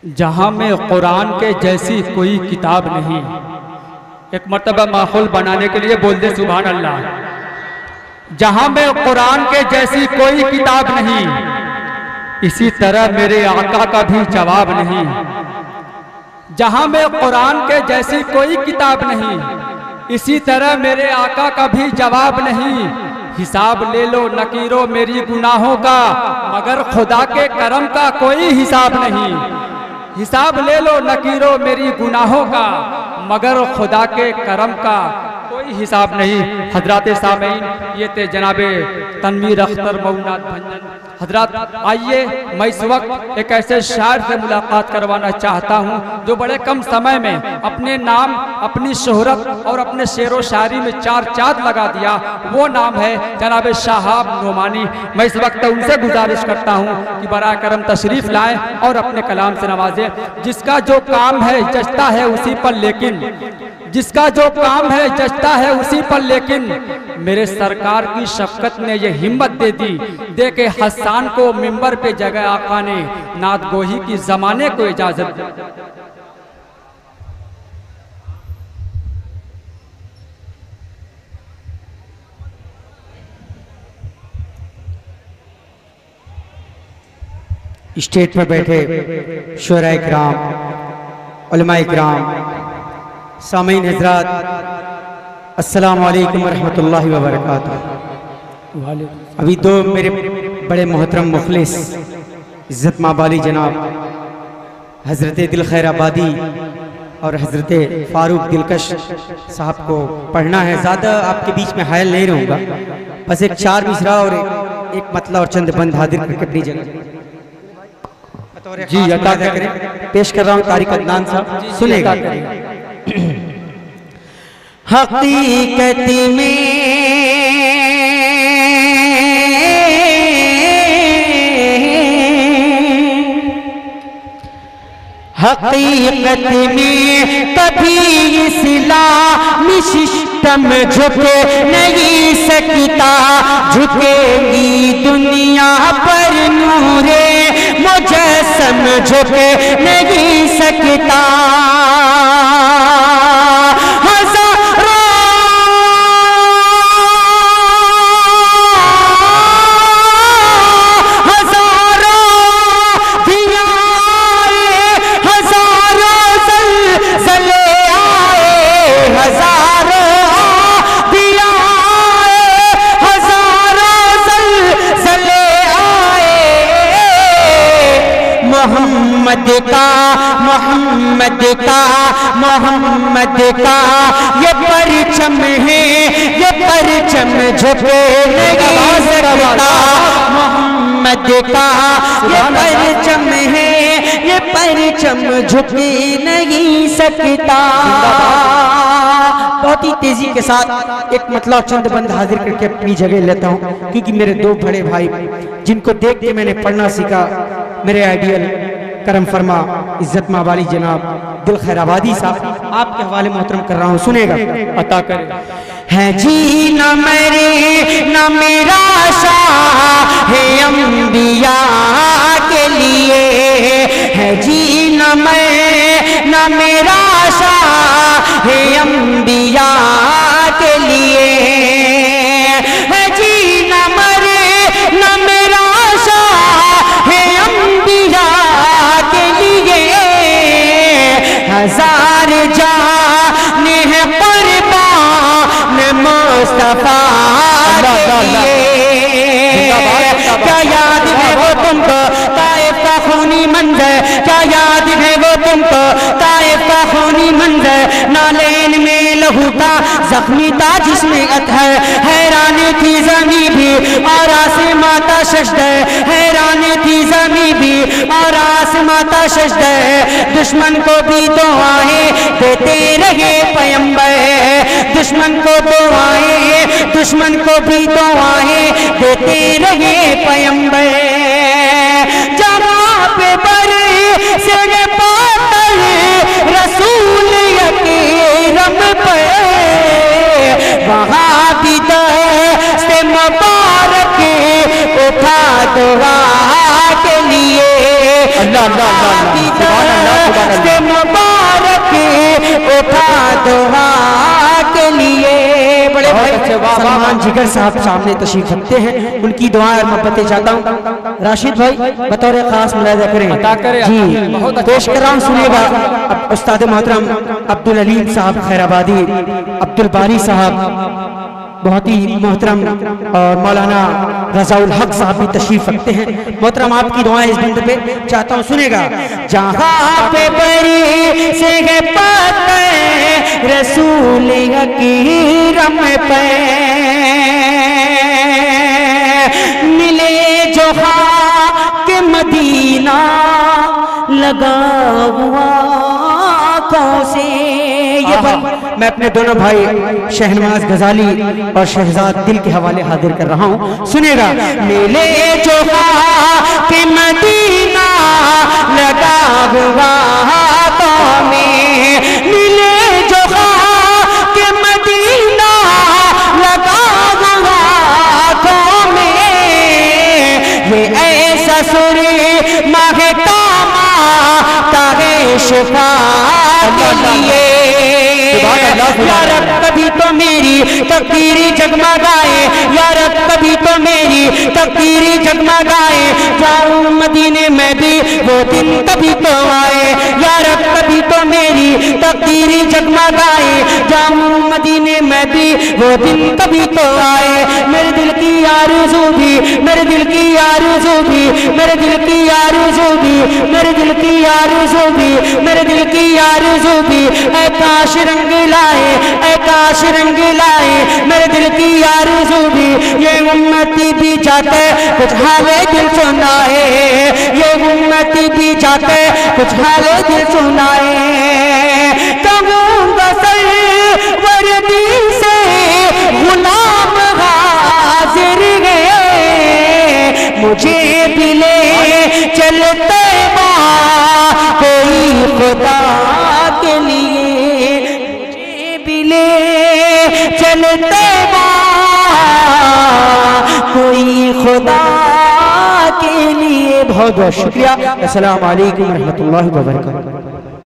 जहाँ में कुरान के जैसी कोई किताब नहीं। एक मर्तबा माहौल बनाने के लिए बोल दे सुभान अल्लाह। जहाँ में कुरान के जैसी कोई किताब नहीं, इसी तरह मेरे आका का भी जवाब नहीं। जहाँ में कुरान के जैसी कोई किताब नहीं, इसी तरह मेरे आका का भी जवाब नहीं। हिसाब ले लो नकीरो मेरी गुनाहों का, मगर खुदा के करम का कोई हिसाब नहीं। हिसाब ले लो नकीरो मेरी गुनाहों का, मगर खुदा के करम का कोई हिसाब नहीं। हजरात सामीन, ये थे जनाबे तनवीर अख्तर मऊनाथ भंजन हजरात। आइए मैं इस वक्त एक ऐसे शायर से मुलाकात करवाना चाहता हूँ जो बड़े कम समय में अपने नाम, अपनी शोहरत और अपने शेर व शायरी में चार चाँद लगा दिया। वो नाम है जनाबे शाहाब नोमानी। मैं इस वक्त उनसे गुजारिश करता हूँ कि बरा करम तशरीफ़ लाएँ और अपने कलाम से नवाजें। जिसका जो काम है जचता है उसी पर, लेकिन जिसका जो काम है जचता है उसी पर, लेकिन मेरे सरकार की शफकत ने ये हिम्मत दे दी, दे के हसन को मिंबर पे जगह आका ने नात गोही की जमाने को इजाजत दी। स्टेज पर बैठे शुराए किराम, उलमाए किराम, सामीन हज़रात, अस्सलामु अलैकुम वरहमतुल्लाहि वबरकातुहू। अभी दो मेरे बड़े मोहतरम मुखलिस इज़्ज़त माबाली जनाब हज़रत दिल खैर आबादी और हज़रत फ़ारूक दिलकश साहब को पढ़ना है। ज़्यादा आपके बीच में हायल नहीं रहूँगा, बस एक चार मिसरा और एक मतला और चंद बंद हाजिर करके अपनी जगह जी अता करें। पेश कर रहा हूँ तारिक अदनान साहब, सुनेगा। हकीकत में हकीकत में कभी इस्लामी सिस्टम झुके नहीं सकता, झुकेगी दुनिया पर नूरे मुजस्सम झुके नहीं सकता। मोहम्मद का ये परचम है, ये परचम झुके नहीं सकता। मोहम्मद का ये परचम है, ये परचम झुके नहीं सकता। बहुत ही तेजी के साथ एक मतलब चंद बंद हाजिर करके अपनी जगह लेता हूँ, क्योंकि मेरे दो बड़े भाई जिनको देख के मैंने पढ़ना सीखा, मेरे आइडियल करम फरमा इज्जत माबाली जनाब दिल खैर आबादी साहब, आपके हवाले मोहतरम कर रहा हूँ, सुनेगा अता करे। है जी न मेरे न मेरा शाह है अंबिया के लिए, है जी न मैं न मेरा शाह है अंबिया के लिए, है जी न मरे न मेरा शाह है अंबिया के लिए। हजार जाने है कुर्बान मुस्तफा के लिए। क्या याद है वो तुमको ताइफ का खूनी मंजर, क्या याद है वो तुमको ताइफ का खूनी मंजर। नालेन में लहू का जख्मी था जिसमें अतहर, हैरान थी जमी भी और आसमां का सजदा, हैरान थी जमी भी और आसमां का सजदा। दुश्मन को भी दुआएं देते रहे पैगंबर, दुश्मन को दुआएं, दुश्मन को भी दुआएं देते रहे पैगंबर। जहाँ पे बरे से पातर रसूल अकरम पे, वहाँ भी दस्ते मुबारक उठा दुआ के लिए। अल्लाह अल्लाह अल्लाह मुबारक उठा दुआ के लिए। बड़े भाई सलमान जिगर साहब सामने तशरीफ रखते हैं, उनकी दुआएं और मोहब्बतें चाहता हूँ। राशिद भाई बतौर खास मुलाहिजा करें जी, पेश कर रहा हूँ, सुनिएगा। उस्ताद मोहतरम अब्दुल अलीम साहब खैराबादी, अब्दुल बारी साहब बहुत ही मोहतरम, और मौलाना रजाउल हक साहब भी तशरीफ रखते हैं। मोहतरम आपकी दुआएं इस बंद पे चाहता हूँ, सुनेगा। जहाँ पे बरी से पते रसूल अकीरम पे मिले जो के मदीना लगा हुआ से। ये मैं अपने दोनों भाई शहनवाज गजाली और शहजाद दिल के हवाले हाजिर कर रहा हूँ, सुनेगा। मिले जो के मदीना लगा हुआ में, मिले जो के मदीना लगा हुआ में, ये ऐसा सुरे माहे कामा तागे शिफा के लिए। यार कभी तो मेरी तकदीरी जगमगाए, यार कभी तो मेरी तकदीरी जगमगाए, जाऊं मदीने में भी वो दिन कभी तो आए। यार कभी तो मेरी तकदीरी जगमगाए, जाऊं मदीने में भी वो दिन कभी तो आए। मेरे दिल की आरज़ू भी, मेरे दिल की आरज़ू भी, मेरे दिल की आरज़ू भी, मेरे दिल की आरज़ू भी, मेरे दिल की आरज़ू भी, ऐ काश रंग लाए, ऐ काश रंग लाए, मेरे दिल की आरज़ू भी। ये उम्मती भी जाते कुछ हाले दिल सुनाए, ये उम्मती भी जाते कुछ हाले दिल सुनाए। कहूँगा सरवर्दी से गुलाम हाजिर गए, मुझे भी ले चलते कोई खुदा के लिए, मुझे भी ले चलते कोई खुदा के लिए। बहुत बहुत शुक्रिया। अस्सलाम वालेकुम रहमतुल्लाहि व बरकातहू।